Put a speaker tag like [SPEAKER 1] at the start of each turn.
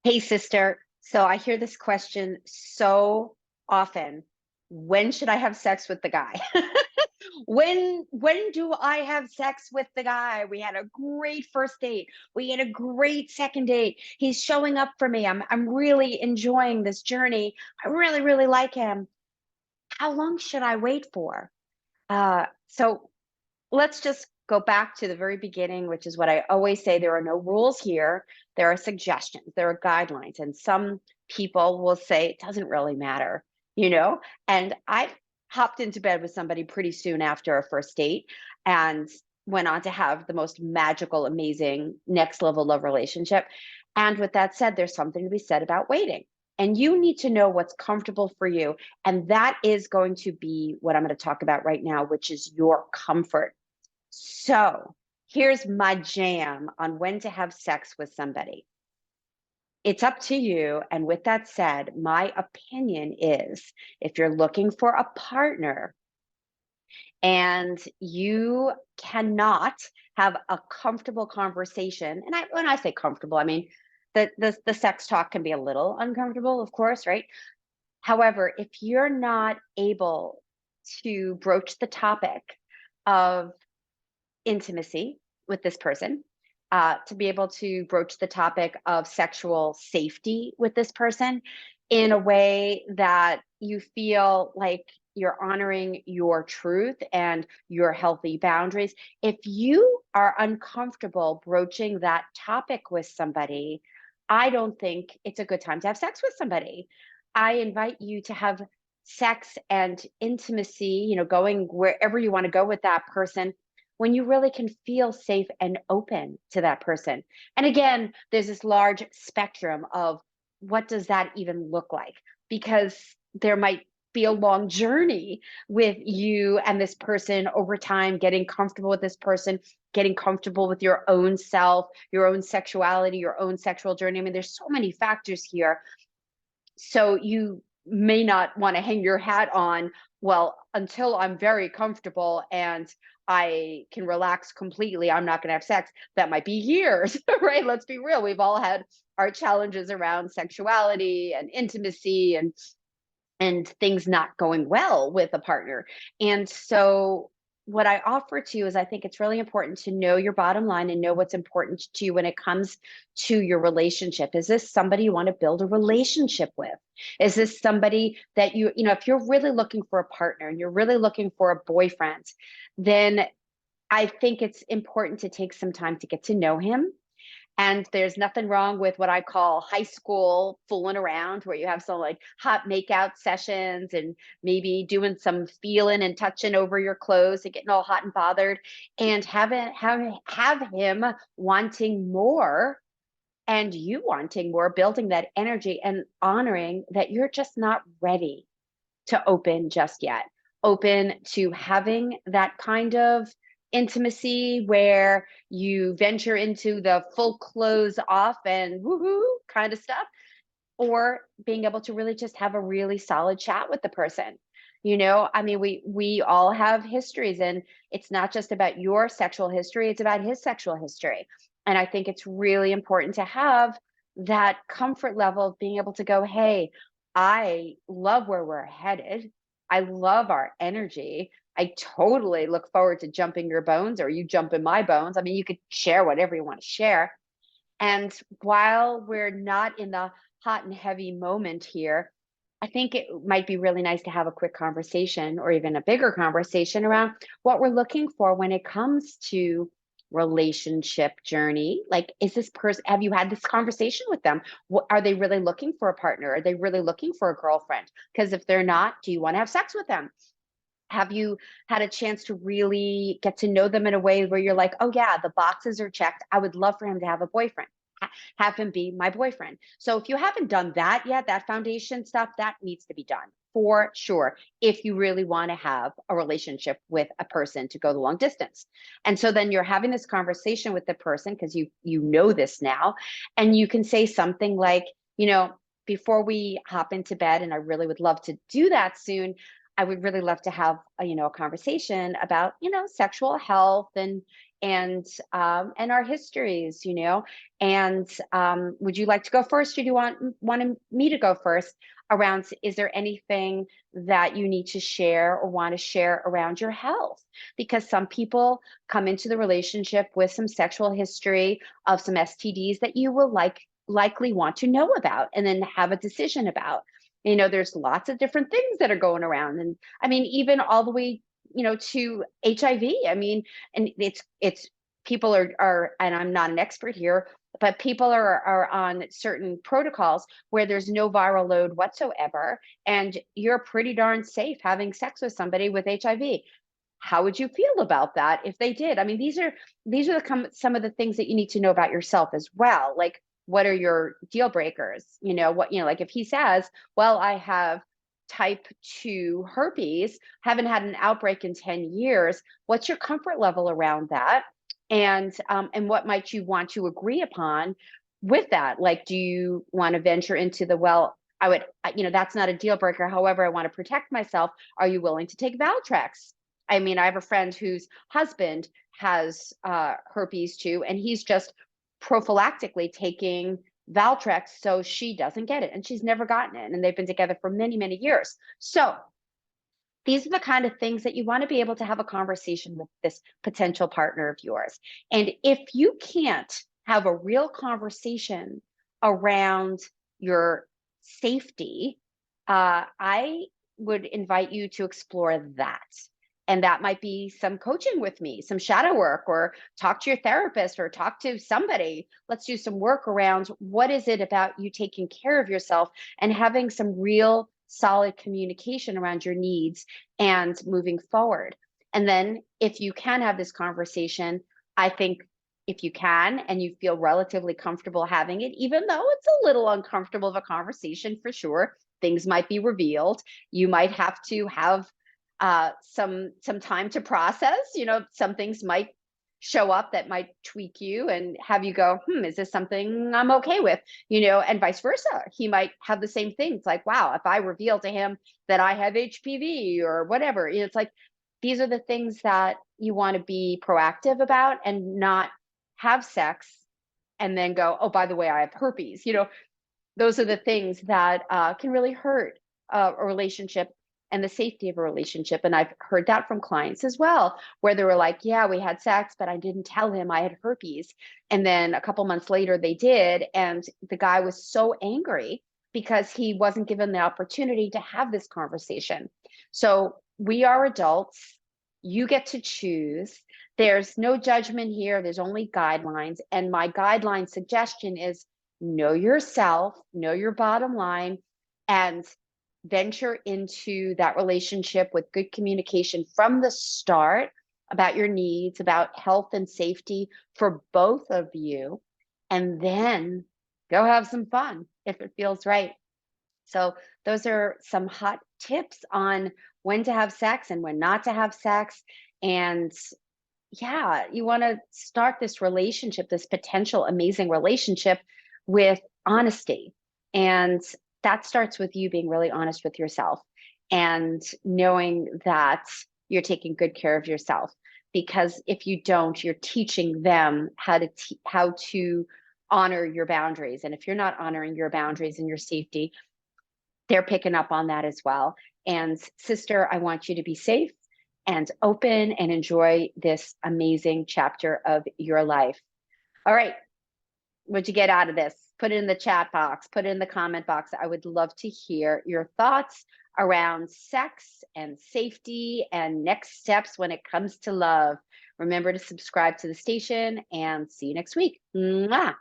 [SPEAKER 1] Hey, sister. So I hear this question so often. When should I have sex with the guy? When do I have sex with the guy? We had a great first date. We had a great second date. He's showing up for me. I'm really enjoying this journey. I really, really like him. How long should I wait for? So let's just go back to the very beginning, which is what I always say. There are no rules here. There are suggestions, there are guidelines. And some people will say it doesn't really matter, you know? And I hopped into bed with somebody pretty soon after a first date and went on to have the most magical, amazing next level of relationship. And with that said, there's something to be said about waiting. And you need to know what's comfortable for you. And that is going to be what I'm going to talk about right now, which is your comfort. So here's my jam on when to have sex with somebody. It's up to you. And with that said, my opinion is if you're looking for a partner and you cannot have a comfortable conversation, and when I say comfortable, I mean the sex talk can be a little uncomfortable, of course, right? However, if you're not able to broach the topic of intimacy with this person, to be able to broach the topic of sexual safety with this person in a way that you feel like you're honoring your truth and your healthy boundaries. If you are uncomfortable broaching that topic with somebody, I don't think it's a good time to have sex with somebody. I invite you to have sex and intimacy, going wherever you want to go with that person when you really can feel safe and open to that person. And again, there's this large spectrum of what does that even look like? Because there might be a long journey with you and this person over time, getting comfortable with this person, getting comfortable with your own self, your own sexuality, your own sexual journey. I mean, there's so many factors here. So you may not want to hang your hat on, well, until I'm very comfortable and I can relax completely, I'm not going to have sex. That might be years, right? Let's be real. We've all had our challenges around sexuality and intimacy and things not going well with a partner. And so what I offer to you is I think it's really important to know your bottom line and know what's important to you when it comes to your relationship. Is this somebody you want to build a relationship with? Is this somebody that if you're really looking for a partner and you're really looking for a boyfriend, then I think it's important to take some time to get to know him. And there's nothing wrong with what I call high school fooling around, where you have some like hot makeout sessions and maybe doing some feeling and touching over your clothes and getting all hot and bothered, and have him wanting more and you wanting more, building that energy and honoring that you're just not ready to open just yet, open to having that kind of intimacy where you venture into the full clothes off and woohoo kind of stuff, or being able to really just have a really solid chat with the person. I mean, we all have histories, and it's not just about your sexual history, it's about his sexual history. And I think it's really important to have that comfort level of being able to go, hey, I love where we're headed. I love our energy. I totally look forward to jumping your bones or you jump in my bones. I mean, you could share whatever you want to share. And while we're not in the hot and heavy moment here, I think it might be really nice to have a quick conversation or even a bigger conversation around what we're looking for when it comes to relationship journey. Like, is this person, have you had this conversation with them? Are they really looking for a partner? Are they really looking for a girlfriend? Because if they're not, do you want to have sex with them? Have you had a chance to really get to know them in a way where you're like, oh yeah, the boxes are checked. I would love for him to have a boyfriend, have him be my boyfriend. So if you haven't done that yet, that foundation stuff, that needs to be done for sure, if you really want to have a relationship with a person to go the long distance. And so then you're having this conversation with the person because you know this now, and you can say something like, before we hop into bed, and I really would love to do that soon, I would really love to have a conversation about, sexual health and our histories, and would you like to go first, or do you want me to go first around, is there anything that you need to share or want to share around your health? Because some people come into the relationship with some sexual history of some STDs that you will likely want to know about and then have a decision about. There's lots of different things that are going around. And I mean, even all the way, to HIV. I mean, and it's people and I'm not an expert here, but people are on certain protocols where there's no viral load whatsoever, and you're pretty darn safe having sex with somebody with HIV. How would you feel about that if they did? I mean, these are some of the things that you need to know about yourself as well. Like, what are your deal breakers? Like if he says, well, I have type 2 herpes, haven't had an outbreak in 10 years, what's your comfort level around that? And what might you want to agree upon with that? Like, do you want to venture into well, that's not a deal breaker. However, I want to protect myself. Are you willing to take Valtrex? I mean, I have a friend whose husband has herpes too, and he's just prophylactically taking Valtrex so she doesn't get it, and she's never gotten it, and they've been together for many, many years. So these are the kind of things that you want to be able to have a conversation with this potential partner of yours. And if you can't have a real conversation around your safety, I would invite you to explore that. And that might be some coaching with me, some shadow work, or talk to your therapist, or talk to somebody. Let's do some work around what is it about you taking care of yourself and having some real solid communication around your needs and moving forward. And then if you can have this conversation, I think if you can and you feel relatively comfortable having it, even though it's a little uncomfortable of a conversation for sure, things might be revealed. You might have to have some time to process. Some things might show up that might tweak you and have you go, is this something I'm okay with? And vice versa. He might have the same things, like, wow, if I reveal to him that I have HPV or whatever, it's like, these are the things that you want to be proactive about, and not have sex and then go, oh, by the way, I have herpes. Those are the things that can really hurt a relationship and the safety of a relationship. And I've heard that from clients as well, where they were like, yeah, we had sex, but I didn't tell him I had herpes. And then a couple months later they did. And the guy was so angry because he wasn't given the opportunity to have this conversation. So we are adults. You get to choose. There's no judgment here. There's only guidelines. And my guideline suggestion is know yourself, know your bottom line, and venture into that relationship with good communication from the start about your needs, about health and safety for both of you, and then go have some fun if it feels right. So those are some hot tips on when to have sex and when not to have sex. And yeah, you want to start this relationship, this potential amazing relationship, with honesty. And that starts with you being really honest with yourself and knowing that you're taking good care of yourself. Because if you don't, you're teaching them how to honor your boundaries. And if you're not honoring your boundaries and your safety, they're picking up on that as well. And sister, I want you to be safe and open and enjoy this amazing chapter of your life. All right. What'd you get out of this? Put it in the chat box, put it in the comment box. I would love to hear your thoughts around sex and safety and next steps when it comes to love. Remember to subscribe to the station, and see you next week. Mwah!